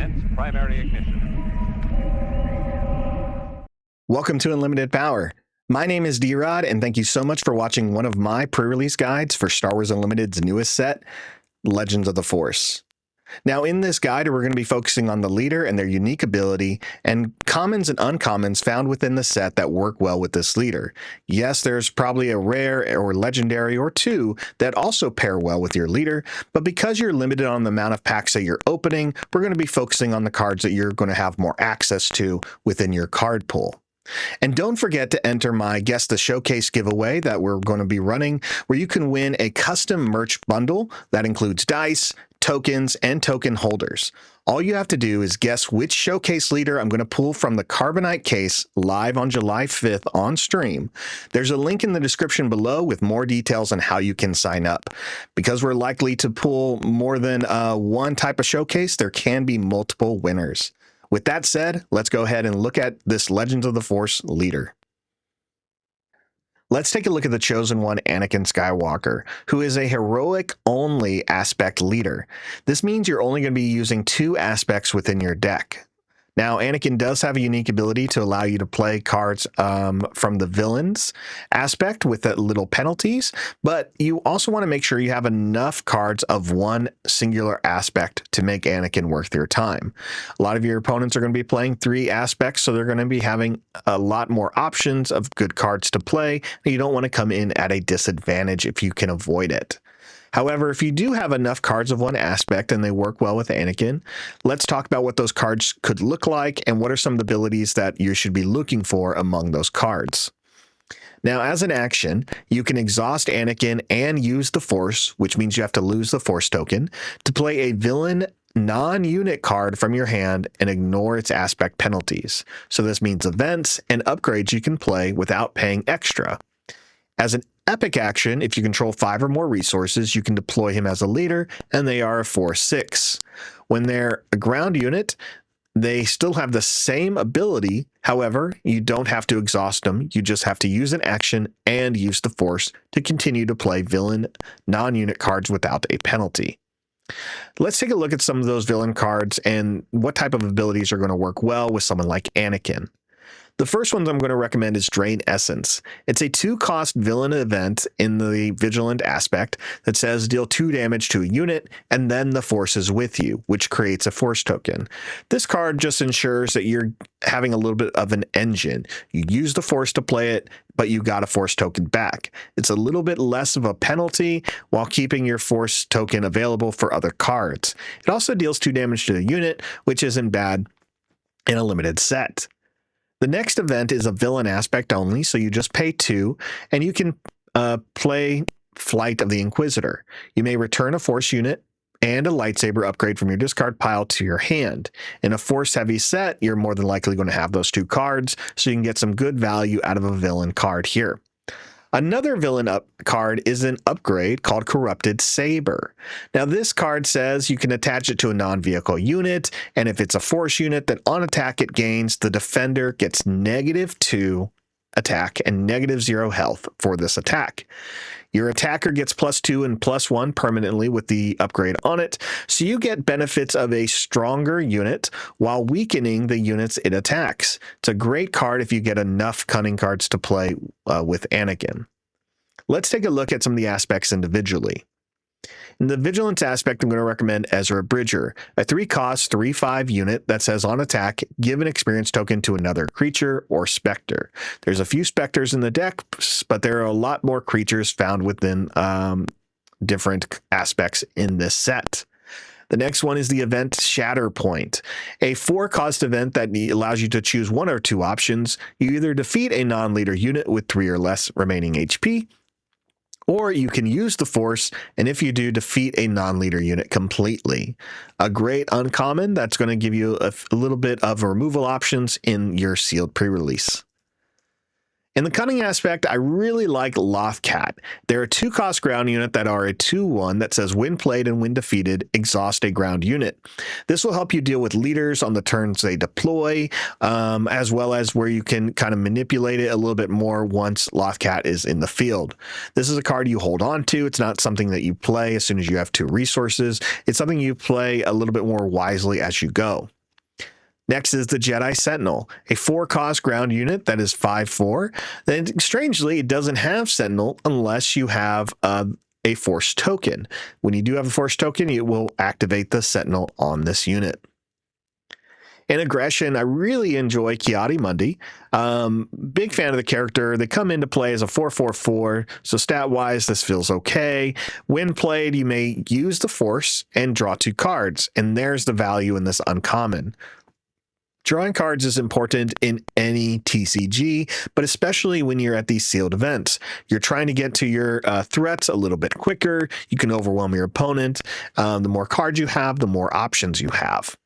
Commence primary ignition. Welcome to Unlimited Power. My name is D-Rod, and thank you so much for watching one of my pre-release guides for Star Wars Unlimited's newest set, Legends of the Force. Now, in this guide, we're going to be focusing on the leader and their unique ability and commons and uncommons found within the set that work well with this leader. Yes, there's probably a rare or legendary or two that also pair well with your leader, but because you're limited on the amount of packs that you're opening, we're going to be focusing on the cards that you're going to have more access to within your card pool. And don't forget to enter my Guess the Showcase giveaway that we're going to be running, where you can win a custom merch bundle that includes dice, tokens, and token holders. All you have to do is guess which showcase leader I'm going to pull from the Carbonite case live on July 5th on stream. There's a link in the description below with more details on how you can sign up. Because we're likely to pull more than one type of showcase, there can be multiple winners. With that said, let's go ahead and look at this Legends of the Force leader. Let's take a look at the Chosen One, Anakin Skywalker, who is a heroic-only aspect leader. This means you're only going to be using 2 aspects within your deck. Now, Anakin does have a unique ability to allow you to play cards from the villains aspect with the little penalties, but you also want to make sure you have enough cards of one singular aspect to make Anakin worth your time. A lot of your opponents are going to be playing 3 aspects, so they're going to be having a lot more options of good cards to play, and you don't want to come in at a disadvantage if you can avoid it. However, if you do have enough cards of one aspect and they work well with Anakin, let's talk about what those cards could look like and what are some of the abilities that you should be looking for among those cards. Now, as an action, you can exhaust Anakin and use the Force, which means you have to lose the Force token, to play a villain non-unit card from your hand and ignore its aspect penalties. So this means events and upgrades you can play without paying extra. As an epic action, if you control 5 or more resources, you can deploy him as a leader, and they are a 4/6. When they're a ground unit, they still have the same ability. However, you don't have to exhaust them. You just have to use an action and use the Force to continue to play villain non-unit cards without a penalty. Let's take a look at some of those villain cards and what type of abilities are going to work well with someone like Anakin. The first one I'm going to recommend is Drain Essence. It's a 2-cost villain event in the Vigilant aspect that says deal 2 damage to a unit, and then the Force is with you, which creates a Force token. This card just ensures that you're having a little bit of an engine. You use the Force to play it, but you got a Force token back. It's a little bit less of a penalty while keeping your Force token available for other cards. It also deals 2 damage to a unit, which isn't bad in a limited set. The next event is a villain aspect only, so you just pay 2, and you can play Flight of the Inquisitor. You may return a Force unit and a lightsaber upgrade from your discard pile to your hand. In a Force-heavy set, you're more than likely going to have those 2 cards, so you can get some good value out of a villain card here. Another villain card is an upgrade called Corrupted Saber. Now, this card says you can attach it to a non-vehicle unit, and if it's a Force unit, then on attack it gains, the defender gets -2 attack and -0 health for this attack. Your attacker gets +2 and +1 permanently with the upgrade on it, so you get benefits of a stronger unit while weakening the units it attacks. It's a great card if you get enough cunning cards to play with Anakin. Let's take a look at some of the aspects individually. In the Vigilance aspect, I'm going to recommend Ezra Bridger, a 3-cost, 3/5 unit that says on attack, give an experience token to another creature or specter. There's a few specters in the deck, but there are a lot more creatures found within different aspects in this set. The next one is the event Shatterpoint, a 4-cost event that allows you to choose 1 or 2 options. You either defeat a non-leader unit with 3 or less remaining HP, or you can use the Force, and if you do, defeat a non-leader unit completely. A great uncommon that's going to give you a little bit of removal options in your sealed pre-release. In the cunning aspect, I really like Lothcat. They're a 2-cost ground unit that are a 2/1 that says when played and when defeated, exhaust a ground unit. This will help you deal with leaders on the turns they deploy, as well as where you can kind of manipulate it a little bit more once Lothcat is in the field. This is a card you hold on to. It's not something that you play as soon as you have 2 resources. It's something you play a little bit more wisely as you go. Next is the Jedi Sentinel, a 4-cost ground unit that is 5/4. Then, strangely, it doesn't have Sentinel unless you have a Force token. When you do have a Force token, it will activate the Sentinel on this unit. In aggression, I really enjoy Ki-Adi-Mundi. Big fan of the character. They come into play as a 4/4/4, so stat-wise, this feels okay. When played, you may use the Force and draw 2 cards, and there's the value in this uncommon. Drawing cards is important in any TCG, but especially when you're at these sealed events. You're trying to get to your threats a little bit quicker. You can overwhelm your opponent. The more cards you have, the more options you have.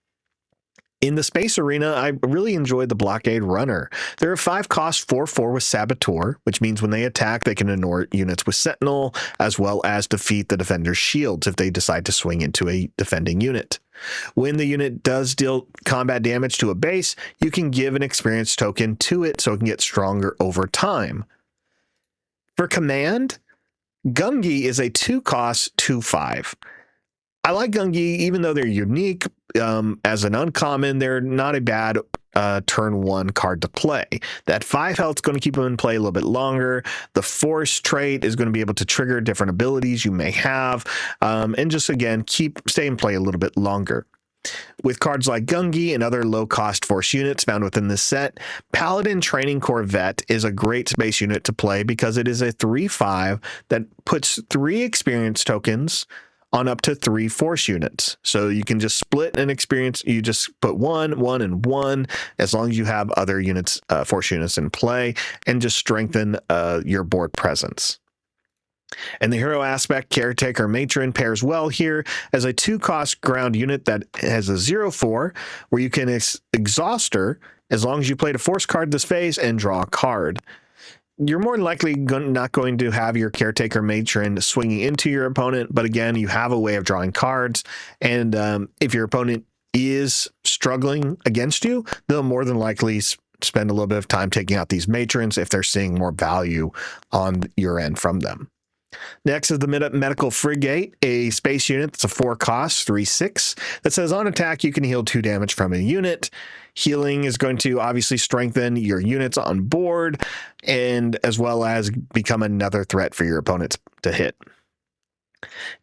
In the space arena, I really enjoyed the Blockade Runner. They're a 5-cost 4/4 with Saboteur, which means when they attack, they can ignore units with Sentinel, as well as defeat the defender's shields if they decide to swing into a defending unit. When the unit does deal combat damage to a base, you can give an experience token to it so it can get stronger over time. For command, Gungi is a 2-cost 2/5. I like Gungi, even though they're unique. As an uncommon, they're not a bad turn 1 card to play. That 5 health is going to keep them in play a little bit longer. The Force trait is going to be able to trigger different abilities you may have, and just, again, stay in play a little bit longer. With cards like Gungi and other low-cost Force units found within this set, Paladin Training Corvette is a great space unit to play because it is a 3/5 that puts 3 experience tokens on up to 3 Force units. So you can just split an experience. You just put 1, 1, and 1, as long as you have other units, Force units in play, and just strengthen your board presence. And the hero aspect, Caretaker Matron, pairs well here as a 2-cost ground unit that has a 0/4, where you can exhaust her as long as you played a Force card this phase and draw a card. You're more than likely not going to have your Caretaker Matron swinging into your opponent, but again, you have a way of drawing cards, and if your opponent is struggling against you, they'll more than likely spend a little bit of time taking out these matrons if they're seeing more value on your end from them. Next is the Medical Frigate, a space unit that's a 4-cost 3/6 that says on attack you can heal 2 damage from a unit. Healing is going to obviously strengthen your units on board, and as well as become another threat for your opponents to hit.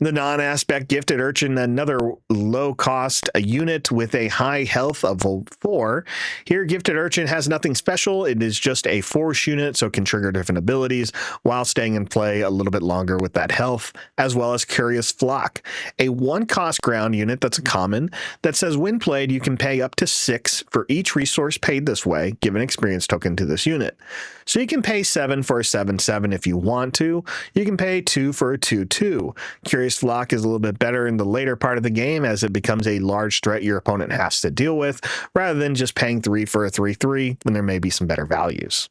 The non-aspect Gifted Urchin, another low-cost unit with a high health of 4. Here, Gifted Urchin has nothing special. It is just a Force unit, so it can trigger different abilities while staying in play a little bit longer with that health, as well as Curious Flock, a 1-cost ground unit that's a common that says when played, you can pay up to 6 for each resource paid this way, give an experience token to this unit. So you can pay 7 for a 7/7 if you want to. You can pay 2 for a 2/2. Curious Flock is a little bit better in the later part of the game as it becomes a large threat your opponent has to deal with, rather than just paying 3 for a 3/3 when there may be some better values.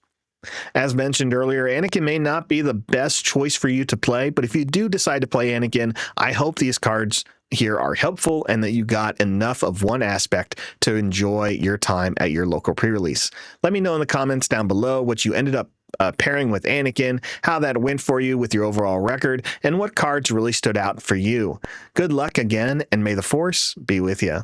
As mentioned earlier, Anakin may not be the best choice for you to play, but if you do decide to play Anakin, I hope these cards here are helpful and that you got enough of one aspect to enjoy your time at your local pre-release. Let me know in the comments down below what you ended up pairing with Anakin, how that went for you with your overall record, and what cards really stood out for you. Good luck again, and may the Force be with you.